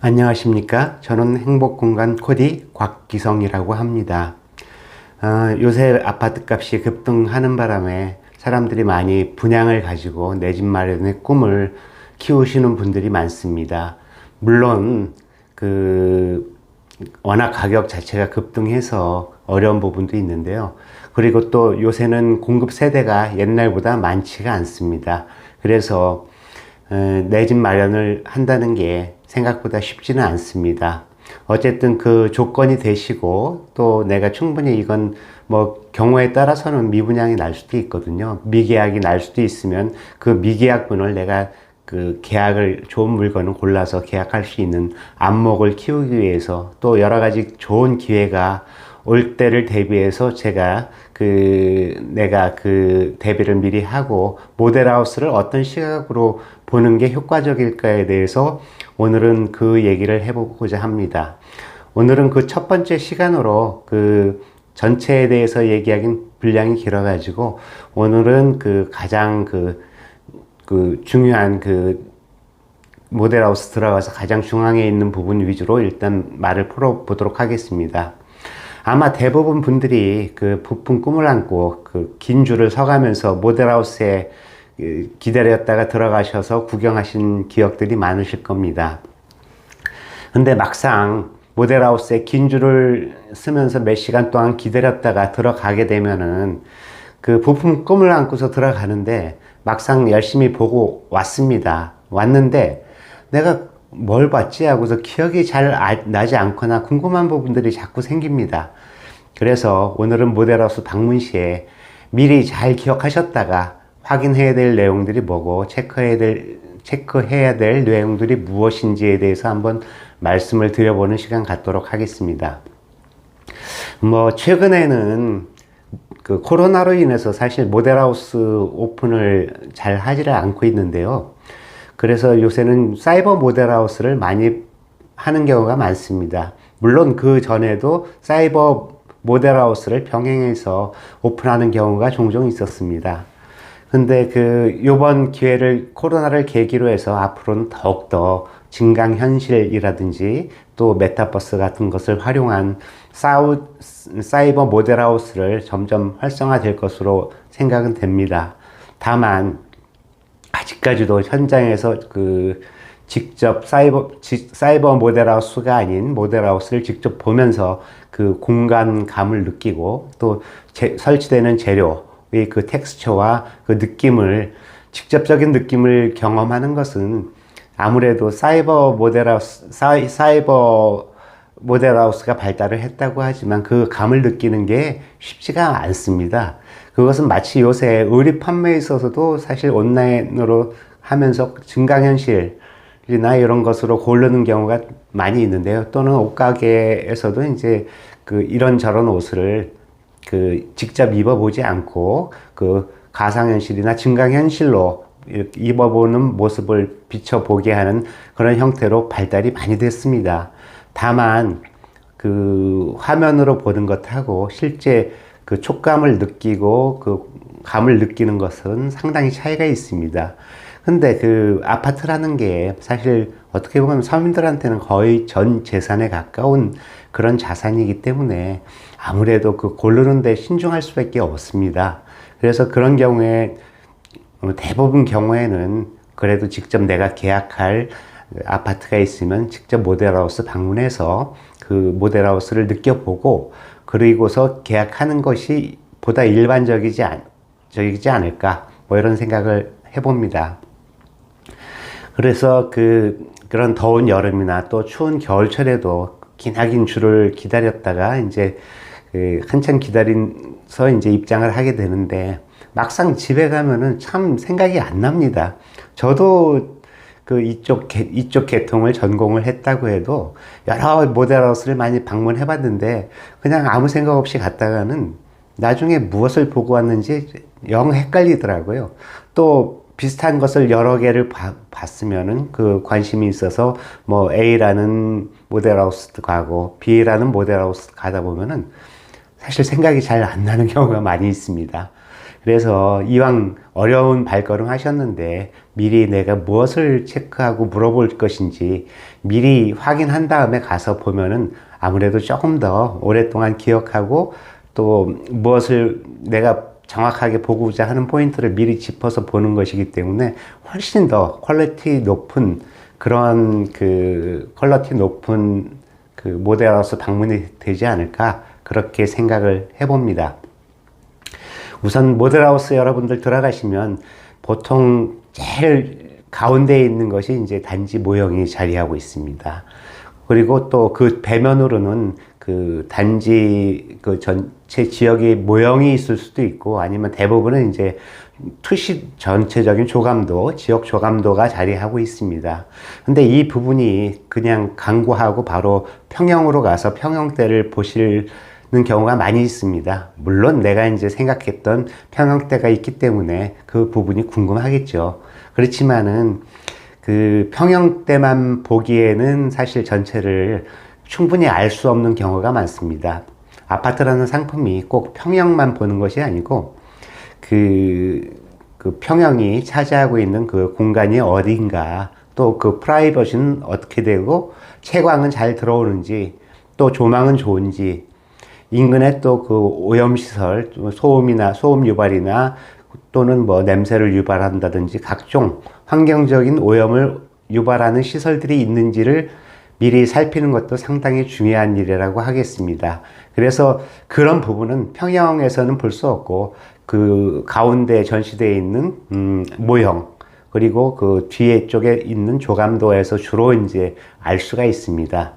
안녕하십니까? 저는 행복공간 코디 곽기성이라고 합니다. 요새 아파트 값이 급등하는 바람에 사람들이 많이 분양을 가지고 내 집 마련의 꿈을 키우시는 분들이 많습니다. 물론 워낙 가격 자체가 급등해서 어려운 부분도 있는데요. 그리고 또 요새는 공급 세대가 옛날보다 많지가 않습니다. 그래서 내 집 마련을 한다는 게 생각보다 쉽지는 않습니다. 어쨌든 그 조건이 되시고 또 내가 충분히 이건 경우에 따라서는 미분양이 날 수도 있거든요. 미계약이 날 수도 있으면 그 미계약분을 내가 계약을 좋은 물건을 골라서 계약할 수 있는 안목을 키우기 위해서 또 여러 가지 좋은 기회가 올 때를 대비해서 제가 내가 대비를 미리 하고 모델하우스를 어떤 시각으로 보는 게 효과적일까에 대해서 오늘은 그 얘기를 해보고자 합니다. 오늘은 그 첫 번째 시간으로 전체에 대해서 얘기하긴 분량이 길어가지고 오늘은 가장 중요한 모델하우스 들어가서 가장 중앙에 있는 부분 위주로 일단 말을 풀어보도록 하겠습니다. 아마 대부분 분들이 부푼 꿈을 안고 긴 줄을 서가면서 모델하우스에 기다렸다가 들어가셔서 구경하신 기억들이 많으실 겁니다. 근데 막상 모델하우스에 긴 줄을 쓰면서 몇 시간 동안 기다렸다가 들어가게 되면은 부품 꿈을 안고서 들어가는데 막상 열심히 보고 왔습니다. 왔는데 내가 뭘 봤지 하고서 기억이 잘 나지 않거나 궁금한 부분들이 자꾸 생깁니다. 그래서 오늘은 모델하우스 방문 시에 미리 잘 기억하셨다가 확인해야 될 내용들이 뭐고 체크해야 될 내용들이 무엇인지에 대해서 한번 말씀을 드려보는 시간 갖도록 하겠습니다. 최근에는 코로나로 인해서 사실 모델하우스 오픈을 잘 하지를 않고 있는데요. 그래서 요새는 사이버 모델하우스를 많이 하는 경우가 많습니다. 물론 그 전에도 사이버 모델하우스를 병행해서 오픈하는 경우가 종종 있었습니다. 근데 요번 기회를 코로나를 계기로 해서 앞으로는 더욱더 증강현실이라든지 또 메타버스 같은 것을 활용한 사이버 모델하우스를 점점 활성화될 것으로 생각은 됩니다. 다만 아직까지도 현장에서 직접 사이버 모델하우스가 아닌 모델하우스를 직접 보면서 공간감을 느끼고 또 설치되는 재료의 텍스처와 직접적인 느낌을 경험하는 것은 아무래도 사이버 모델하우스가 발달을 했다고 하지만 그 감을 느끼는 게 쉽지가 않습니다. 그것은 마치 요새 의류 판매에 있어서도 사실 온라인으로 하면서 증강현실이나 이런 것으로 고르는 경우가 많이 있는데요. 또는 옷가게에서도 이제 이런저런 옷을 직접 입어보지 않고 가상현실이나 증강현실로 입어보는 모습을 비춰보게 하는 그런 형태로 발달이 많이 됐습니다. 다만 화면으로 보는 것하고 실제 촉감을 느끼고 감을 느끼는 것은 상당히 차이가 있습니다. 근데 아파트라는 게 사실 어떻게 보면 서민들한테는 거의 전 재산에 가까운 그런 자산이기 때문에 아무래도 고르는 데 신중할 수밖에 없습니다. 그래서 그런 경우에 대부분 경우에는 그래도 직접 내가 계약할 아파트가 있으면 직접 모델하우스 방문해서 모델하우스를 느껴보고 그리고서 계약하는 것이 보다 일반적이지 않을까 이런 생각을 해봅니다. 그래서 그런 더운 여름이나 또 추운 겨울철에도 기나긴 줄을 기다렸다가 이제 한참 기다려서 이제 입장을 하게 되는데 막상 집에 가면은 참 생각이 안 납니다. 저도 이쪽 계통을 전공을 했다고 해도 여러 모델하우스를 많이 방문해 봤는데 그냥 아무 생각 없이 갔다가는 나중에 무엇을 보고 왔는지 영 헷갈리더라고요. 또 비슷한 것을 여러 개를 봤으면은 관심이 있어서 A라는 모델하우스도 가고 B라는 모델하우스 가다 보면은 사실 생각이 잘 안 나는 경우가 많이 있습니다. 그래서 이왕 어려운 발걸음 하셨는데 미리 내가 무엇을 체크하고 물어볼 것인지 미리 확인한 다음에 가서 보면은 아무래도 조금 더 오랫동안 기억하고 또 무엇을 내가 정확하게 보고자 하는 포인트를 미리 짚어서 보는 것이기 때문에 훨씬 더 퀄리티 높은 그런 그 모델하우스 방문이 되지 않을까 그렇게 생각을 해봅니다. 우선 모델하우스 여러분들 들어가시면 보통 제일 가운데에 있는 것이 이제 단지 모형이 자리하고 있습니다. 그리고 또 그 배면으로는 그 단지 그 전체 지역의 모형이 있을 수도 있고 아니면 대부분은 이제 투시 전체적인 조감도, 지역 조감도가 자리하고 있습니다. 근데 이 부분이 그냥 강구하고 바로 평형으로 가서 평형대를 보시는 경우가 많이 있습니다. 물론 내가 이제 생각했던 평형대가 있기 때문에 그 부분이 궁금하겠죠. 그렇지만은 그 평형대만 보기에는 사실 전체를 충분히 알 수 없는 경우가 많습니다. 아파트라는 상품이 꼭 평형만 보는 것이 아니고 그 평형이 차지하고 있는 그 공간이 어딘가 또 그 프라이버시는 어떻게 되고 채광은 잘 들어오는지 또 조망은 좋은지 인근에 또 그 오염시설 소음이나 소음 유발이나 또는 뭐 냄새를 유발한다든지 각종 환경적인 오염을 유발하는 시설들이 있는지를 미리 살피는 것도 상당히 중요한 일이라고 하겠습니다. 그래서 그런 부분은 평형에서는 볼 수 없고 그 가운데 전시되어 있는 모형 그리고 그 뒤에 쪽에 있는 조감도에서 주로 이제 알 수가 있습니다.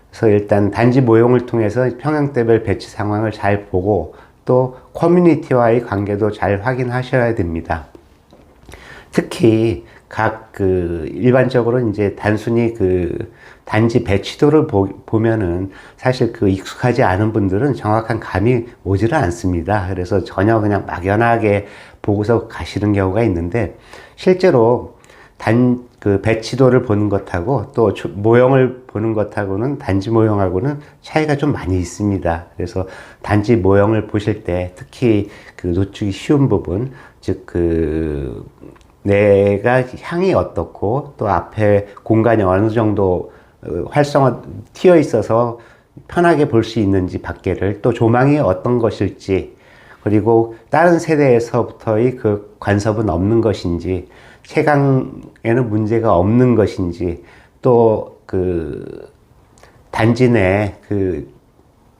그래서 일단 단지 모형을 통해서 평형대별 배치 상황을 잘 보고 또 커뮤니티와의 관계도 잘 확인하셔야 됩니다. 특히 각 일반적으로 이제 단순히 단지 배치도를 보면은 사실 익숙하지 않은 분들은 정확한 감이 오지를 않습니다. 그래서 전혀 그냥 막연하게 보고서 가시는 경우가 있는데 실제로 배치도를 보는 것하고 또 모형을 보는 것하고는 단지 모형하고는 차이가 좀 많이 있습니다. 그래서 단지 모형을 보실 때 특히 놓치기 쉬운 부분, 즉 내가 향이 어떻고 또 앞에 공간이 어느 정도 활성화 튀어 있어서 편하게 볼 수 있는지 밖에를 또 조망이 어떤 것일지 그리고 다른 세대에서부터의 그 간섭은 없는 것인지 채광에는 문제가 없는 것인지 또 단지 내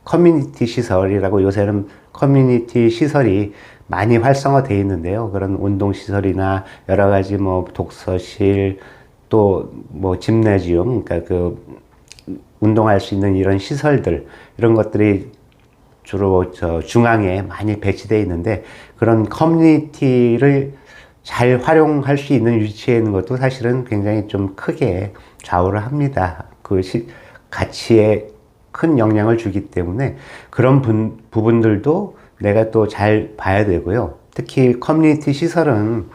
커뮤니티 시설이라고 요새는 커뮤니티 시설이 많이 활성화되어 있는데요. 그런 운동시설이나 여러 가지 뭐 독서실 또 뭐 짐내지움 그러니까 운동할 수 있는 이런 시설들 이런 것들이 주로 중앙에 많이 배치되어 있는데 그런 커뮤니티를 잘 활용할 수 있는 위치에 있는 것도 사실은 굉장히 좀 크게 좌우를 합니다. 가치에 큰 영향을 주기 때문에 그런 부분들도 내가 또 잘 봐야 되고요. 특히 커뮤니티 시설은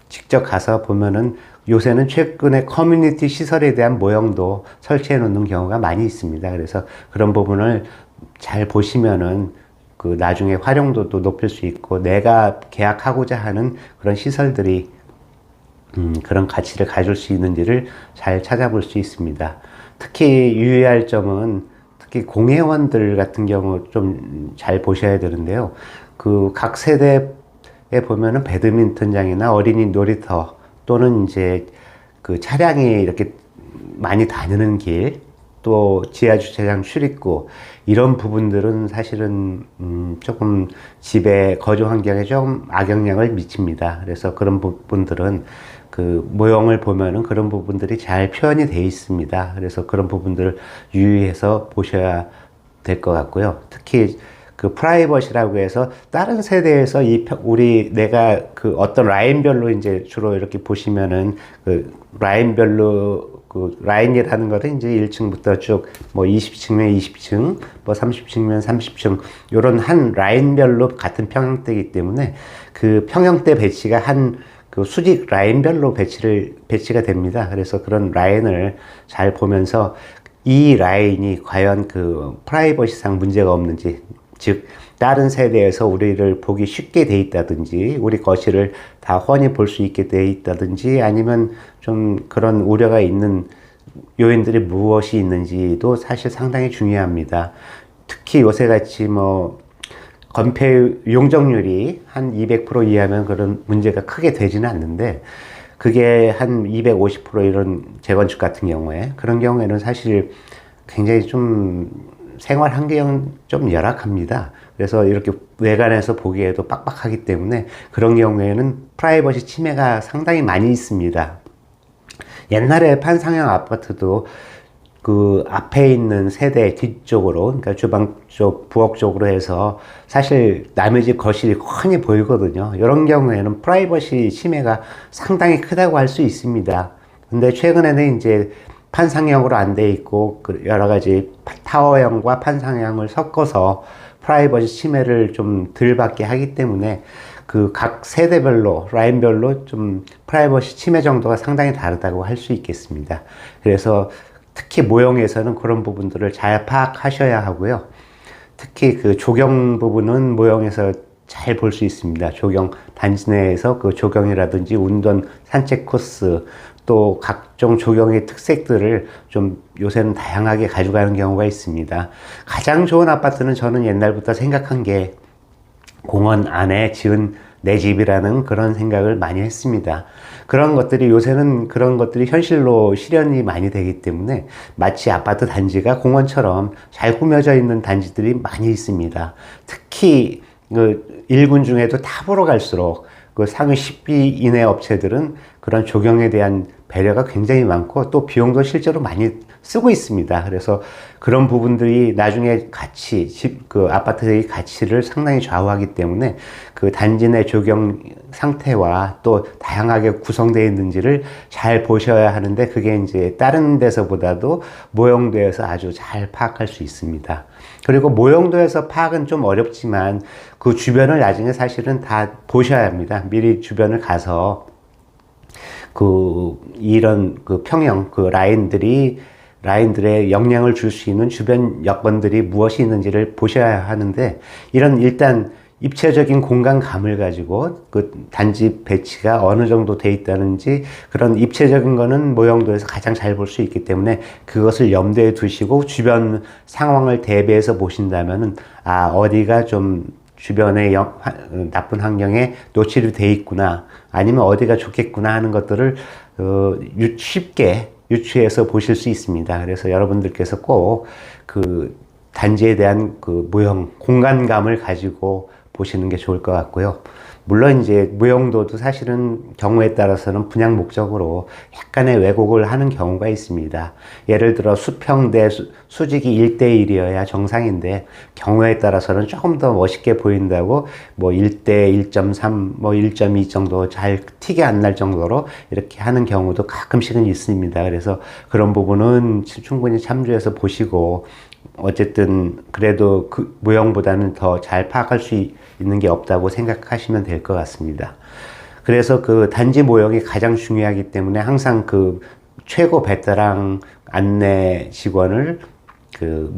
직접 가서 보면은 요새는 최근에 커뮤니티 시설에 대한 모형도 설치해 놓는 경우가 많이 있습니다. 그래서 그런 부분을 잘 보시면은 나중에 활용도도 높일 수 있고 내가 계약하고자 하는 그런 시설들이 그런 가치를 가질 수 있는지를 잘 찾아볼 수 있습니다. 특히 유의할 점은 특히 공회원들 같은 경우 좀 잘 보셔야 되는데요. 각 세대에 보면은 배드민턴장이나 어린이 놀이터 또는 이제 차량이 이렇게 많이 다니는 길, 또 지하주차장 출입구 이런 부분들은 사실은 조금 집의 거주 환경에 좀 악영향을 미칩니다. 그래서 그런 부분들은 모형을 보면은 그런 부분들이 잘 표현이 되어 있습니다. 그래서 그런 부분들을 유의해서 보셔야 될 것 같고요. 특히 프라이버시라고 해서 다른 세대에서 내가 어떤 라인별로 이제 주로 이렇게 보시면은 라인별로 라인이라는 거는 이제 1층부터 쭉 뭐 20층이면 20층, 뭐 30층이면 30층 요런 한 라인별로 같은 평형대이기 때문에 평형대 배치가 수직 라인별로 배치가 됩니다. 그래서 그런 라인을 잘 보면서 이 라인이 과연 프라이버시상 문제가 없는지 즉 다른 세대에서 우리를 보기 쉽게 돼 있다든지 우리 거실을 다 훤히 볼 수 있게 돼 있다든지 아니면 좀 그런 우려가 있는 요인들이 무엇이 있는지도 사실 상당히 중요합니다. 특히 요새같이 뭐 건폐 용적률이 한 200% 이하면 그런 문제가 크게 되지는 않는데 그게 한 250% 이런 재건축 같은 경우에 그런 경우에는 사실 굉장히 좀 생활 환경이 좀 열악합니다. 그래서 이렇게 외관에서 보기에도 빡빡하기 때문에 그런 경우에는 프라이버시 침해가 상당히 많이 있습니다. 옛날에 판상형 아파트도 그 앞에 있는 세대 뒤쪽으로, 그러니까 주방 쪽, 부엌 쪽으로 해서 사실 남의 집 거실이 훤히 보이거든요. 이런 경우에는 프라이버시 침해가 상당히 크다고 할 수 있습니다. 근데 최근에는 이제 판상형으로 안 돼 있고 여러 가지 타워형과 판상형을 섞어서 프라이버시 침해를 좀 덜 받게 하기 때문에 그 각 세대별로 라인별로 좀 프라이버시 침해 정도가 상당히 다르다고 할 수 있겠습니다. 그래서 특히 모형에서는 그런 부분들을 잘 파악하셔야 하고요. 특히 그 조경 부분은 모형에서 잘 볼 수 있습니다. 조경 단지 내에서 그 조경이라든지 운동 산책 코스 또 각종 조경의 특색들을 좀 요새는 다양하게 가져가는 경우가 있습니다. 가장 좋은 아파트는 저는 옛날부터 생각한 게 공원 안에 지은 내 집이라는 그런 생각을 많이 했습니다. 그런 것들이 요새는 그런 것들이 현실로 실현이 많이 되기 때문에 마치 아파트 단지가 공원처럼 잘 꾸며져 있는 단지들이 많이 있습니다. 특히 그 일군 중에도 탑으로 갈수록 그 상위 10위 이내 업체들은 그런 조경에 대한 배려가 굉장히 많고 또 비용도 실제로 많이 쓰고 있습니다. 그래서 그런 부분들이 나중에 가치, 그 아파트의 가치를 상당히 좌우하기 때문에 그 단지 내 조경 상태와 또 다양하게 구성되어 있는지를 잘 보셔야 하는데 그게 이제 다른 데서보다도 모형도에서 아주 잘 파악할 수 있습니다. 그리고 모형도에서 파악은 좀 어렵지만 그 주변을 나중에 사실은 다 보셔야 합니다. 미리 주변을 가서 이런 평형, 라인들의 영향을 줄 수 있는 주변 여건들이 무엇이 있는지를 보셔야 하는데, 이런 일단 입체적인 공간감을 가지고 그 단지 배치가 어느 정도 돼 있다는지 그런 입체적인 거는 모형도에서 가장 잘 볼 수 있기 때문에 그것을 염두에 두시고 주변 상황을 대비해서 보신다면은, 어디가 좀 주변의 나쁜 환경에 노출이 돼 있구나, 아니면 어디가 좋겠구나 하는 것들을 쉽게 유추해서 보실 수 있습니다. 그래서 여러분들께서 꼭 그 단지에 대한 그 모형, 공간감을 가지고 보시는 게 좋을 것 같고요. 물론 이제 무용도도 사실은 경우에 따라서는 분양 목적으로 약간의 왜곡을 하는 경우가 있습니다. 예를 들어 수평 대 수직이 1대1이어야 정상인데 경우에 따라서는 조금 더 멋있게 보인다고 뭐 1대 1.3, 뭐 1.2 정도 잘 티가 안 날 정도로 이렇게 하는 경우도 가끔씩은 있습니다. 그래서 그런 부분은 충분히 참조해서 보시고, 어쨌든 그래도 그 모형보다는 더 잘 파악할 수 있는 게 없다고 생각하시면 될 것 같습니다. 그래서 그 단지 모형이 가장 중요하기 때문에 항상 그 최고 베테랑 안내 직원을 그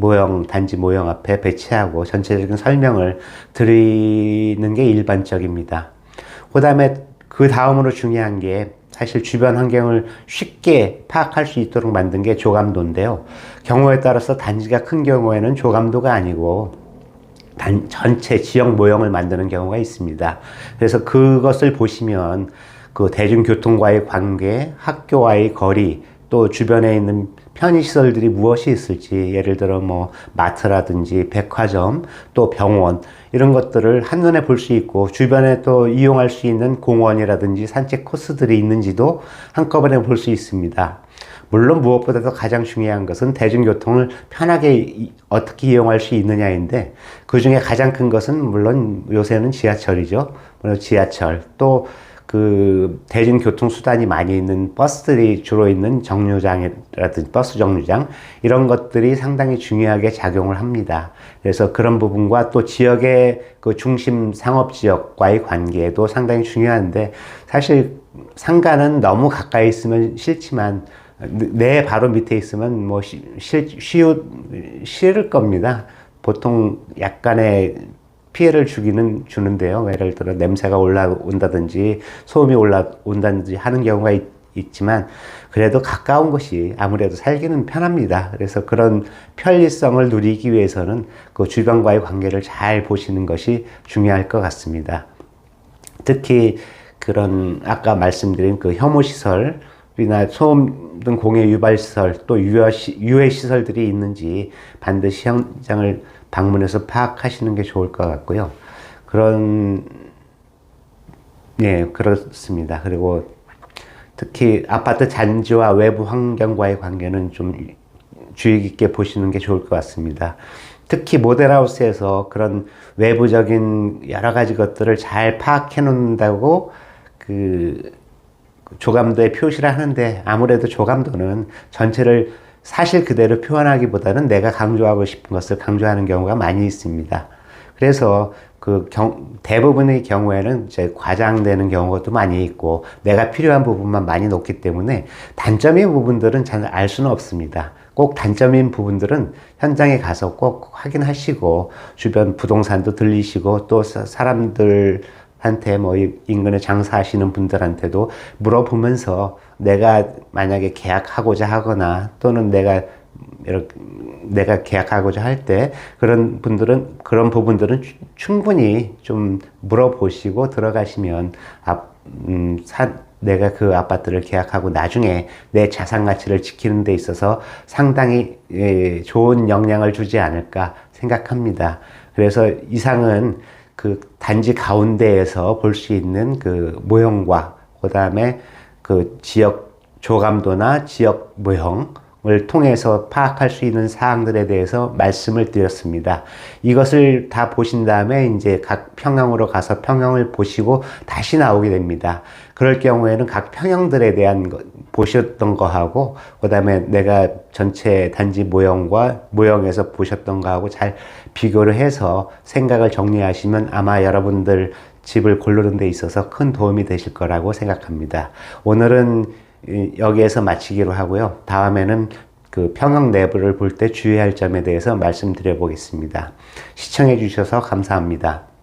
단지 모형 앞에 배치하고 전체적인 설명을 드리는 게 일반적입니다. 그 다음으로 중요한 게 사실 주변 환경을 쉽게 파악할 수 있도록 만든 게 조감도인데요. 경우에 따라서 단지가 큰 경우에는 조감도가 아니고 전체 지역 모형을 만드는 경우가 있습니다. 그래서 그것을 보시면 그 대중교통과의 관계, 학교와의 거리, 또 주변에 있는 편의시설들이 무엇이 있을지, 예를 들어 뭐 마트라든지 백화점, 또 병원, 이런 것들을 한눈에 볼 수 있고, 주변에 또 이용할 수 있는 공원이라든지 산책 코스들이 있는지도 한꺼번에 볼 수 있습니다. 물론 무엇보다도 가장 중요한 것은 대중교통을 편하게 어떻게 이용할 수 있느냐인데, 그 중에 가장 큰 것은 물론 요새는 지하철이죠. 물론 지하철, 또 그 대중교통 수단이 많이 있는 버스들이 주로 있는 정류장이라든지 버스 정류장, 이런 것들이 상당히 중요하게 작용을 합니다. 그래서 그런 부분과 또 지역의 그 중심 상업지역과의 관계도 상당히 중요한데, 사실 상가는 너무 가까이 있으면 싫지만 내 바로 밑에 있으면 뭐 싫을 겁니다. 보통 약간의 피해를 주는데요. 예를 들어 냄새가 올라온다든지 소음이 올라온다든지 하는 경우가 있지만 그래도 가까운 것이 아무래도 살기는 편합니다. 그래서 그런 편리성을 누리기 위해서는 그 주변과의 관계를 잘 보시는 것이 중요할 것 같습니다. 특히 그런 아까 말씀드린 그 혐오시설이나 소음 등 공해 유발시설 또 유해시설들이 있는지 반드시 현장을 방문해서 파악하시는 게 좋을 것 같고요. 그렇습니다. 그리고 특히 아파트 잔지와 외부 환경과의 관계는 좀 주의 깊게 보시는 게 좋을 것 같습니다. 특히 모델하우스에서 그런 외부적인 여러 가지 것들을 잘 파악해 놓는다고 그 조감도에 표시를 하는데 아무래도 조감도는 전체를 사실 그대로 표현하기보다는 내가 강조하고 싶은 것을 강조하는 경우가 많이 있습니다. 그래서 대부분의 경우에는 이제 과장되는 경우도 많이 있고 내가 필요한 부분만 많이 놓기 때문에 단점인 부분들은 잘 알 수는 없습니다. 꼭 단점인 부분들은 현장에 가서 꼭 확인하시고 주변 부동산도 들리시고 또 사람들한테 뭐 인근에 장사하시는 분들한테도 물어보면서 내가 만약에 계약하고자 하거나 또는 내가 계약하고자 할 때 그런 부분들은 충분히 좀 물어보시고 들어가시면 내가 그 아파트를 계약하고 나중에 내 자산 가치를 지키는 데 있어서 상당히 좋은 영향을 주지 않을까 생각합니다. 그래서 이상은 그 단지 가운데에서 볼 수 있는 그 모형과 그다음에 그 지역 조감도나 지역 모형을 통해서 파악할 수 있는 사항들에 대해서 말씀을 드렸습니다. 이것을 다 보신 다음에 이제 각 평형으로 가서 평형을 보시고 다시 나오게 됩니다. 그럴 경우에는 각 평형들에 대한 보셨던 거하고 그다음에 내가 전체 단지 모형에서 보셨던 거하고 잘 비교를 해서 생각을 정리하시면 아마 여러분들 집을 고르는 데 있어서 큰 도움이 되실 거라고 생각합니다. 오늘은 여기에서 마치기로 하고요. 다음에는 그 평형 내부를 볼 때 주의할 점에 대해서 말씀드려 보겠습니다. 시청해 주셔서 감사합니다.